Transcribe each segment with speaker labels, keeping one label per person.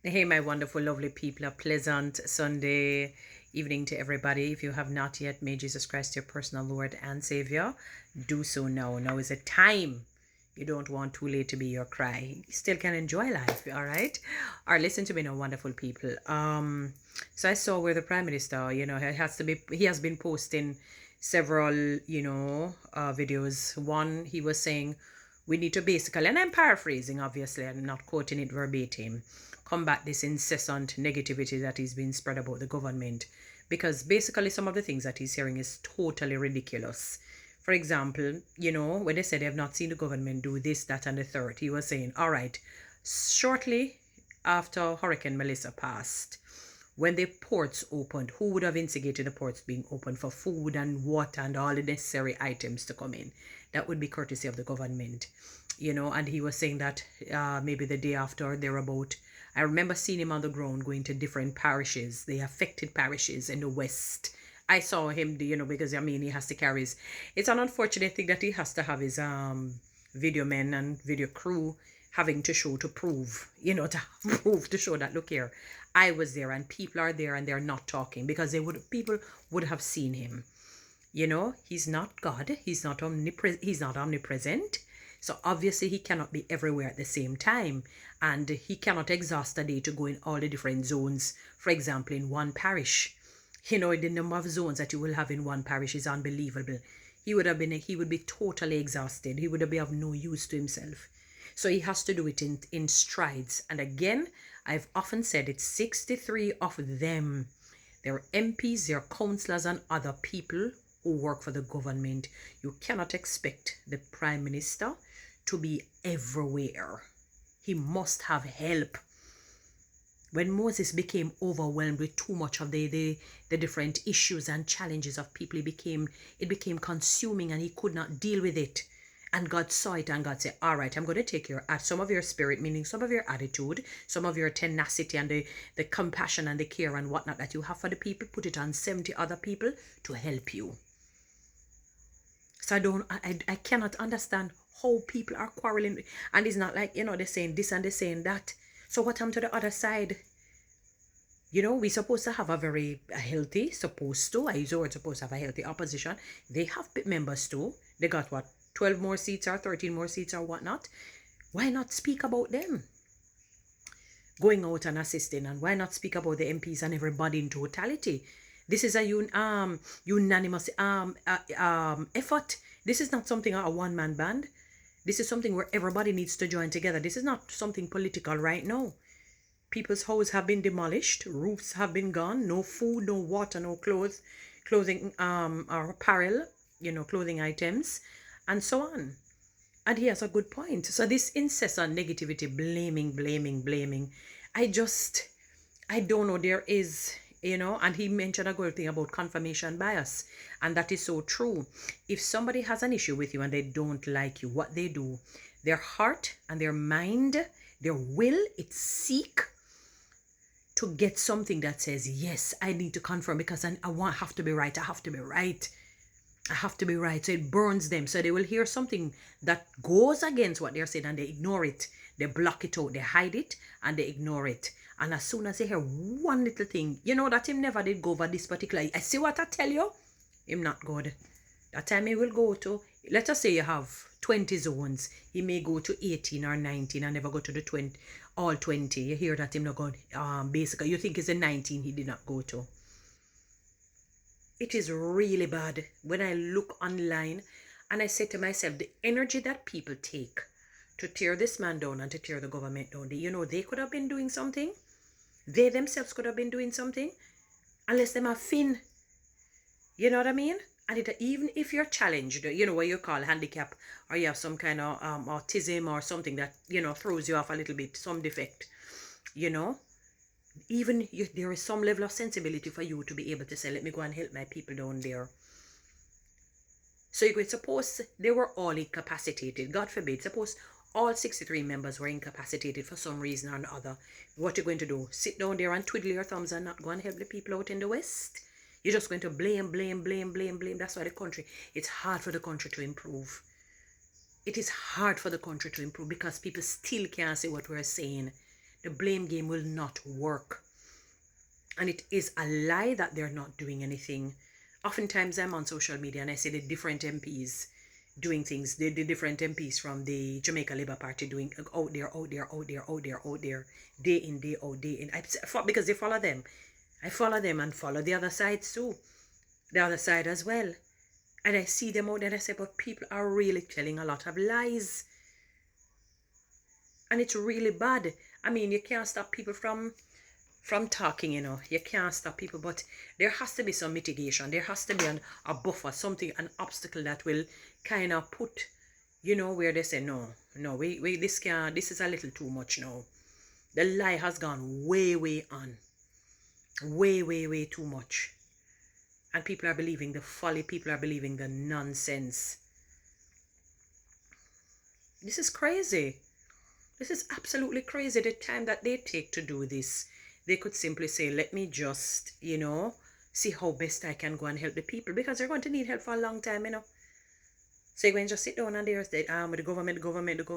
Speaker 1: Hey, my wonderful, lovely people. A pleasant Sunday evening to everybody. If you have not yet made Jesus Christ your personal Lord and Savior, do so now. Now is a time. You don't want too late to be your cry. You still can enjoy life, all right? Or listen to me now, wonderful people. So I saw where the Prime Minister, he has been posting several, videos. One, he was saying we need to basically, and I'm paraphrasing, obviously, I'm not quoting it verbatim, combat this incessant negativity that is being spread about the government. Because basically, some of the things that he's hearing is totally ridiculous. For example, when they said they have not seen the government do this, that, and the third, he was saying, all right, shortly after Hurricane Melissa passed, when the ports opened, who would have instigated the ports being open for food and water and all the necessary items to come in? That would be courtesy of the government, and he was saying that maybe the day after they're about. I remember seeing him on the ground going to different parishes, the affected parishes in the West. I saw him, because he has to carry his. It's an unfortunate thing that he has to have his video men and video crew having to show to prove, to prove to show that look here, I was there and people are there and they're not talking because people would have seen him. He's not God. He's not omnipresent. So obviously he cannot be everywhere at the same time. And he cannot exhaust a day to go in all the different zones. For example, in one parish. The number of zones that you will have in one parish is unbelievable. He would be totally exhausted. He would be of no use to himself. So he has to do it in strides. And again, I've often said it's 63 of them. They're MPs, they're councillors and other people who work for the government. You cannot expect the Prime Minister to be everywhere. He must have help. When Moses became overwhelmed with too much of the different issues and challenges of people, it became consuming and he could not deal with it. And God saw it and God said, all right, I'm going to take some of your spirit, meaning some of your attitude, some of your tenacity and the compassion and the care and whatnot that you have for the people, put it on 70 other people to help you. So I cannot understand how people are quarreling. And it's not like, they're saying this and they're saying that. So what happened to the other side? We're supposed to have I use the word supposed to have a healthy opposition. They have members too. They got what, 12 more seats or 13 more seats or whatnot. Why not speak about them going out and assisting? And why not speak about the MPs and everybody in totality? This is a unanimous effort. This is not something a one-man band. This is something where everybody needs to join together. This is not something political right now. People's houses have been demolished. Roofs have been gone. No food, no water, no clothing, or apparel, clothing items, and so on. And he has a good point. So this incessant negativity, blaming. I don't know. There is, and he mentioned a good thing about confirmation bias. And that is so true. If somebody has an issue with you and they don't like you, what they do, their heart and their mind, their will, it's seek to get something that says, yes, I need to confirm because I have to be right. I have to be right. So it burns them. So they will hear something that goes against what they're saying and they ignore it. They block it out. They hide it and they ignore it. And as soon as they hear one little thing, that him never did go over this particular. I see what I tell you. Him not good. That time he will go to, let us say you have 20 zones. He may go to 18 or 19 and never go to the 20, all 20. You hear that him not good. Basically, you think it's the 19 he did not go to. It is really bad when I look online and I say to myself, the energy that people take to tear this man down and to tear the government down, they could have been doing something. They themselves could have been doing something. Unless them are fin. You know what I mean? And even if you're challenged, what you call handicap, or you have some kind of autism or something that, throws you off a little bit, some defect, even there is some level of sensibility for you to be able to say, let me go and help my people down there. So you could suppose they were all incapacitated. God forbid, suppose all 63 members were incapacitated for some reason or another. What you're going to do? Sit down there and twiddle your thumbs and not go and help the people out in the West? You're just going to blame. That's why it's hard for the country to improve. It is hard for the country to improve because people still can't say what we're saying. The blame game will not work. And it is a lie that they're not doing anything. Oftentimes I'm on social media and I see the different MPs doing things. The different MPs from the Jamaica Labour Party doing out there, day in, day out, day in. Because they follow them. I follow them and follow the other side too. The other side as well. And I see them out there and I say, but people are really telling a lot of lies. And it's really bad. I mean, you can't stop people from talking, you know. You can't stop people, but there has to be some mitigation. There has to be a buffer, something, an obstacle that will kind of put, you know, where they say, no, this is a little too much now. The lie has gone way on. Way too much. And people are believing the folly. People are believing the nonsense. This is crazy. This is absolutely crazy. The time that they take to do this, they could simply say, let me just, you know, see how best I can go and help the people. Because they're going to need help for a long time, you know. So you're going to just sit down and there say, with the government.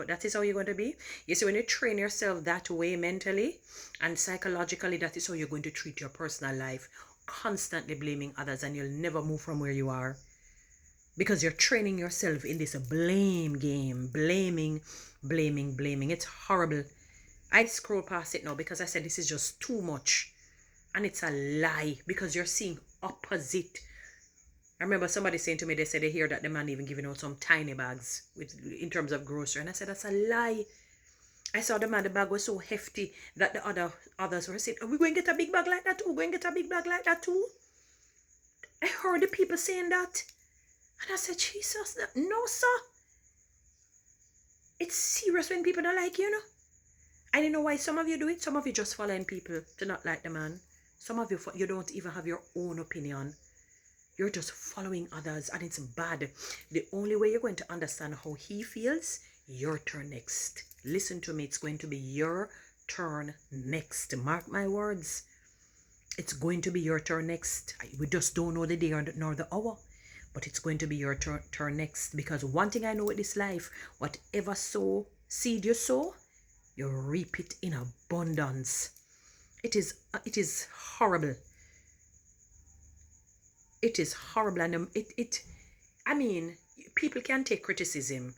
Speaker 1: That is how you're going to be. You see, when you train yourself that way mentally and psychologically, that is how you're going to treat your personal life. Constantly blaming others, and you'll never move from where you are. Because you're training yourself in this blame game. Blaming. It's horrible. I scroll past it now because I said this is just too much. And it's a lie because you're seeing opposite. I remember somebody saying to me, they said they hear that the man even giving out some tiny bags in terms of grocery. And I said, that's a lie. I saw the man, the bag was so hefty that the others were saying, are we going to get a big bag like that too? We're going to get a big bag like that too? I heard the people saying that. And I said, Jesus, no, sir. It's serious when people don't like you, you know. I don't know why some of you do it. Some of you just following people to not like the man. Some of you don't even have your own opinion. You're just following others, and it's bad. The only way you're going to understand how he feels, your turn next. Listen to me. It's going to be your turn next. Mark my words. It's going to be your turn next. We just don't know the day nor the hour. But it's going to be your turn next. Because one thing I know with this life, whatever seed you sow, you reap it in abundance. It is horrible. It is horrible. And I mean, people can take criticism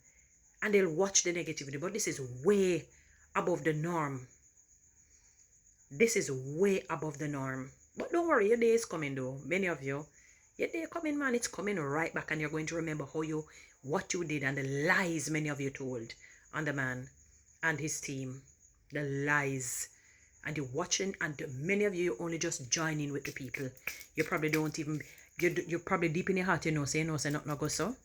Speaker 1: and they'll watch the negativity, but this is way above the norm. This is way above the norm. But don't worry, your day is coming though. Many of you, your day coming, man. It's coming right back, and you're going to remember what you did and the lies many of you told on the man and his team. The lies. And you're watching, and many of you only just join in with the people. You probably don't even, you're probably deep in your heart, you know, say no, say not go so.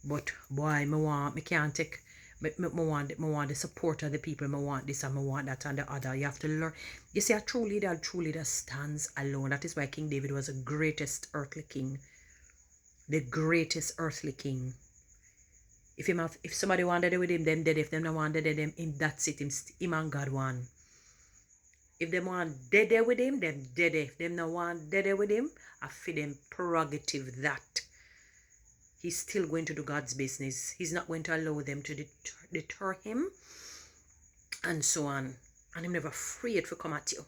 Speaker 1: But boy, me can't take, me want the support of the people. Me want this and me want that and the other. You have to learn. You see, a true leader stands alone. That is why King David was the greatest earthly king. The greatest earthly king. If somebody wanted it with him, them dead. If them not wanted it, them in that sit him and God one. If them want dead there with him, them dead. If them not want dead there with him, I feel them prerogative that. He's still going to do God's business. He's not going to allow them to deter him. And so on. And I'm never afraid to come at you.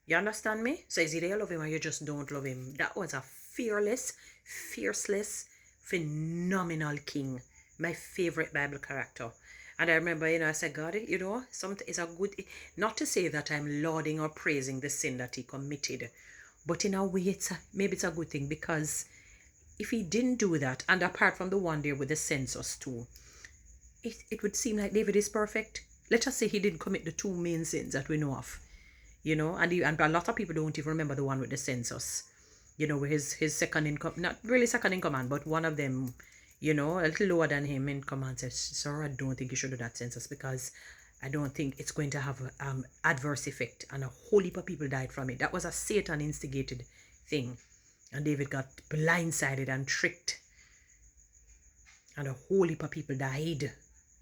Speaker 1: You understand me? So is either you love him or you just don't love him. That was a fearless, fierceless, phenomenal king. My favorite Bible character. And I remember, you know, I said, God, you know, something is a good, not to say that I'm lauding or praising the sin that he committed, but in a way, maybe it's a good thing, because if he didn't do that, and apart from the one there with the census too, it would seem like David is perfect. Let us say he didn't commit the two main sins that we know of, you know, and a lot of people don't even remember the one with the census, you know, with his second in, not really second in command, but one of them, you know, a little lower than him in command, says, sir, I don't think you should do that census, because I don't think it's going to have adverse effect. And a whole heap of people died from it. That was a Satan instigated thing. And David got blindsided and tricked. And a whole heap of people died.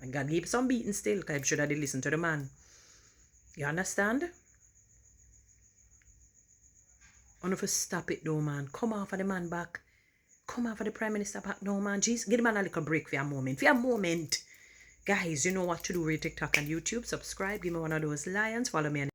Speaker 1: And God gave some beating still, because I'm sure that they listened to the man. You understand? I want to stop it though, man. Come off of the man back. Come off of the Prime Minister back. No, man. Jesus, give the man a little break for a moment. For a moment. Guys, you know what to do with TikTok and YouTube. Subscribe, give me one of those lions, follow me on